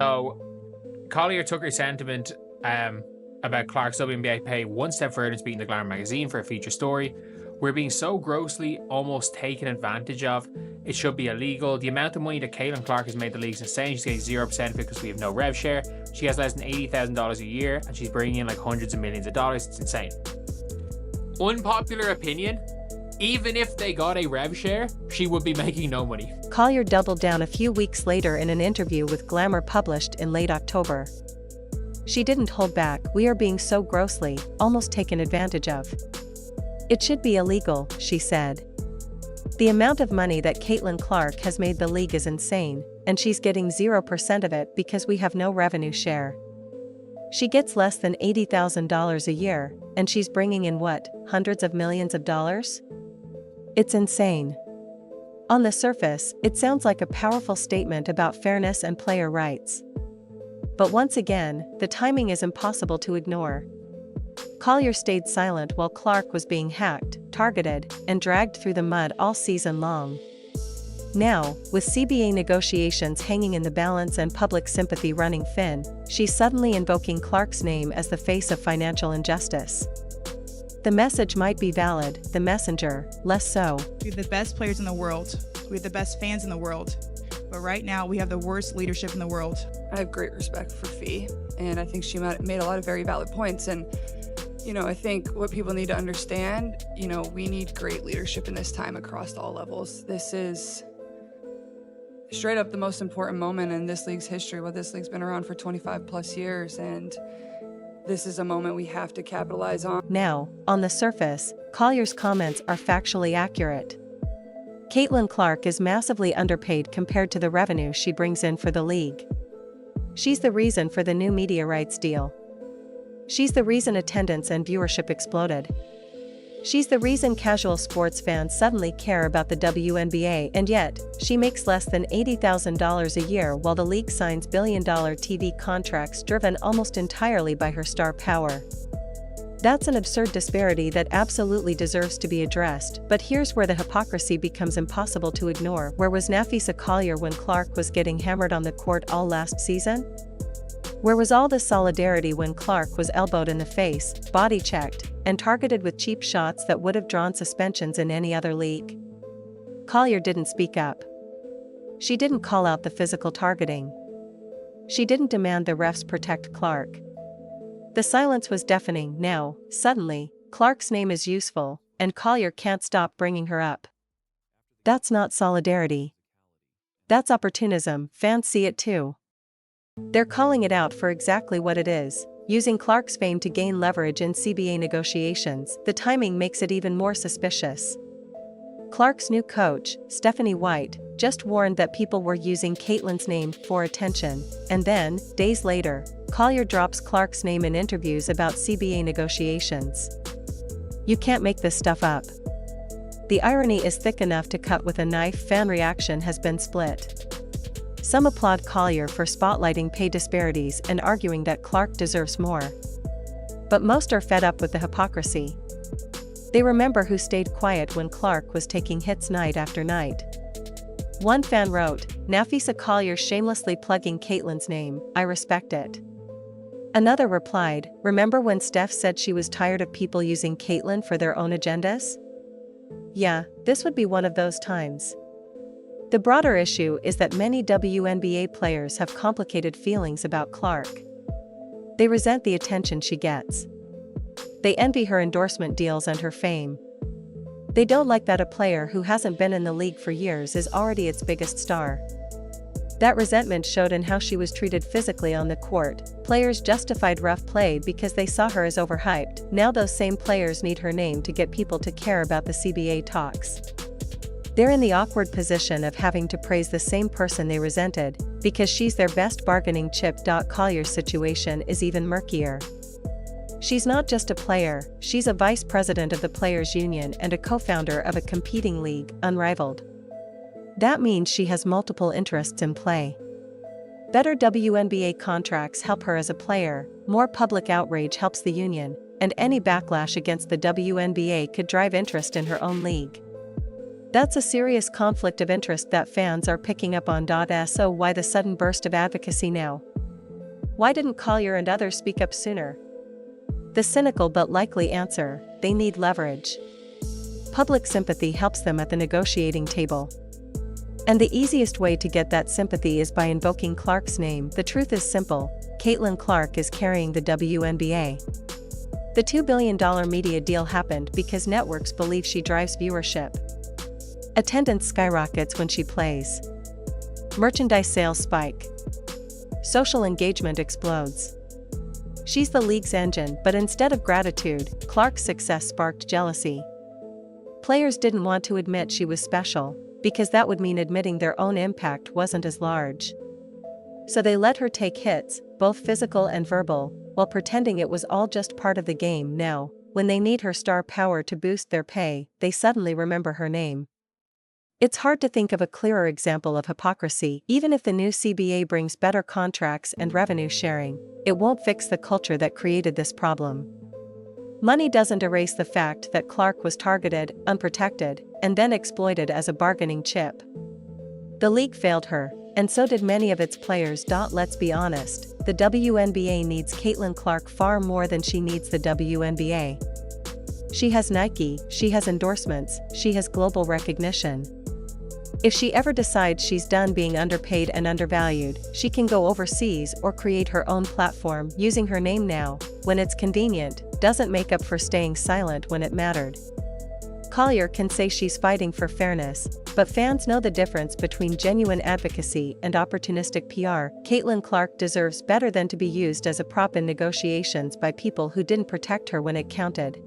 So Collier took her sentiment about Clark's WNBA pay one step further into beating the Glamour magazine for a feature story. We're being so grossly almost taken advantage of. It should be illegal. The amount of money that Caitlin Clark has made the league is insane. She's getting 0% of it because we have no rev share. She has less than $80,000 a year and she's bringing in like hundreds of millions of dollars. It's insane. Unpopular opinion, even if they got a rev share, she would be making no money. Collier doubled down a few weeks later in an interview with Glamour published in late October. She didn't hold back. "We are being so grossly, almost taken advantage of. It should be illegal," she said. "The amount of money that Caitlin Clark has made the league is insane, and she's getting 0% of it because we have no revenue share. She gets less than $80,000 a year, and she's bringing in what, hundreds of millions of dollars? It's insane." On the surface, it sounds like a powerful statement about fairness and player rights. But once again, the timing is impossible to ignore. Collier stayed silent while Clark was being hacked, targeted, and dragged through the mud all season long. Now, with CBA negotiations hanging in the balance and public sympathy running thin, she's suddenly invoking Clark's name as the face of financial injustice. The message might be valid, the messenger, less so. We have the best players in the world. We have the best fans in the world. But right now, we have the worst leadership in the world. I have great respect for Fee, and I think she made a lot of very valid points. And, I think what people need to understand, we need great leadership in this time across all levels. This is straight up the most important moment in this league's history. Well, this league's been around for 25 plus years, and this is a moment we have to capitalize on. Now, on the surface, Collier's comments are factually accurate. Caitlin Clark is massively underpaid compared to the revenue she brings in for the league. She's the reason for the new media rights deal. She's the reason attendance and viewership exploded. She's the reason casual sports fans suddenly care about the WNBA, and yet, she makes less than $80,000 a year while the league signs billion-dollar TV contracts driven almost entirely by her star power. That's an absurd disparity that absolutely deserves to be addressed, but here's where the hypocrisy becomes impossible to ignore. Where was Napheesa Collier when Clark was getting hammered on the court all last season? Where was all the solidarity when Clark was elbowed in the face, body-checked, and targeted with cheap shots that would have drawn suspensions in any other league? Collier didn't speak up. She didn't call out the physical targeting. She didn't demand the refs protect Clark. The silence was deafening. Now, suddenly, Clark's name is useful, and Collier can't stop bringing her up. That's not solidarity. That's opportunism. Fans see it too. They're calling it out for exactly what it is, using Clark's fame to gain leverage in CBA negotiations. The timing makes it even more suspicious. Clark's new coach, Stephanie White, just warned that people were using Caitlin's name for attention, and then, days later, Collier drops Clark's name in interviews about CBA negotiations. You can't make this stuff up. The irony is thick enough to cut with a knife. Fan reaction has been split. Some applaud Collier for spotlighting pay disparities and arguing that Clark deserves more. But most are fed up with the hypocrisy. They remember who stayed quiet when Clark was taking hits night after night. One fan wrote, "Napheesa Collier shamelessly plugging Caitlin's name, I respect it." Another replied, "Remember when Steph said she was tired of people using Caitlin for their own agendas? Yeah, this would be one of those times." The broader issue is that many WNBA players have complicated feelings about Clark. They resent the attention she gets. They envy her endorsement deals and her fame. They don't like that a player who hasn't been in the league for years is already its biggest star. That resentment showed in how she was treated physically on the court. Players justified rough play because they saw her as overhyped. Now those same players need her name to get people to care about the CBA talks. They're in the awkward position of having to praise the same person they resented, because she's their best bargaining chip. Collier's situation is even murkier. She's not just a player, she's a vice president of the Players Union and a co-founder of a competing league, unrivaled. That means she has multiple interests in play. Better WNBA contracts help her as a player, more public outrage helps the union, and any backlash against the WNBA could drive interest in her own league. That's a serious conflict of interest that fans are picking up on. So why the sudden burst of advocacy now? Why didn't Collier and others speak up sooner? The cynical but likely answer: they need leverage. Public sympathy helps them at the negotiating table. And the easiest way to get that sympathy is by invoking Clark's name. The truth is simple: Caitlin Clark is carrying the WNBA. The $2 billion media deal happened because networks believe she drives viewership. Attendance skyrockets when she plays. Merchandise sales spike. Social engagement explodes. She's the league's engine, but instead of gratitude, Clark's success sparked jealousy. Players didn't want to admit she was special, because that would mean admitting their own impact wasn't as large. So they let her take hits, both physical and verbal, while pretending it was all just part of the game. Now, when they need her star power to boost their pay, they suddenly remember her name. It's hard to think of a clearer example of hypocrisy. Even if the new CBA brings better contracts and revenue sharing, it won't fix the culture that created this problem. Money doesn't erase the fact that Clark was targeted, unprotected, and then exploited as a bargaining chip. The league failed her, and so did many of its players. Let's be honest, the WNBA needs Caitlin Clark far more than she needs the WNBA. She has Nike, she has endorsements, she has global recognition. If she ever decides she's done being underpaid and undervalued, she can go overseas or create her own platform. Using her name now, when it's convenient, doesn't make up for staying silent when it mattered. Collier can say she's fighting for fairness, but fans know the difference between genuine advocacy and opportunistic PR. Caitlin Clark deserves better than to be used as a prop in negotiations by people who didn't protect her when it counted.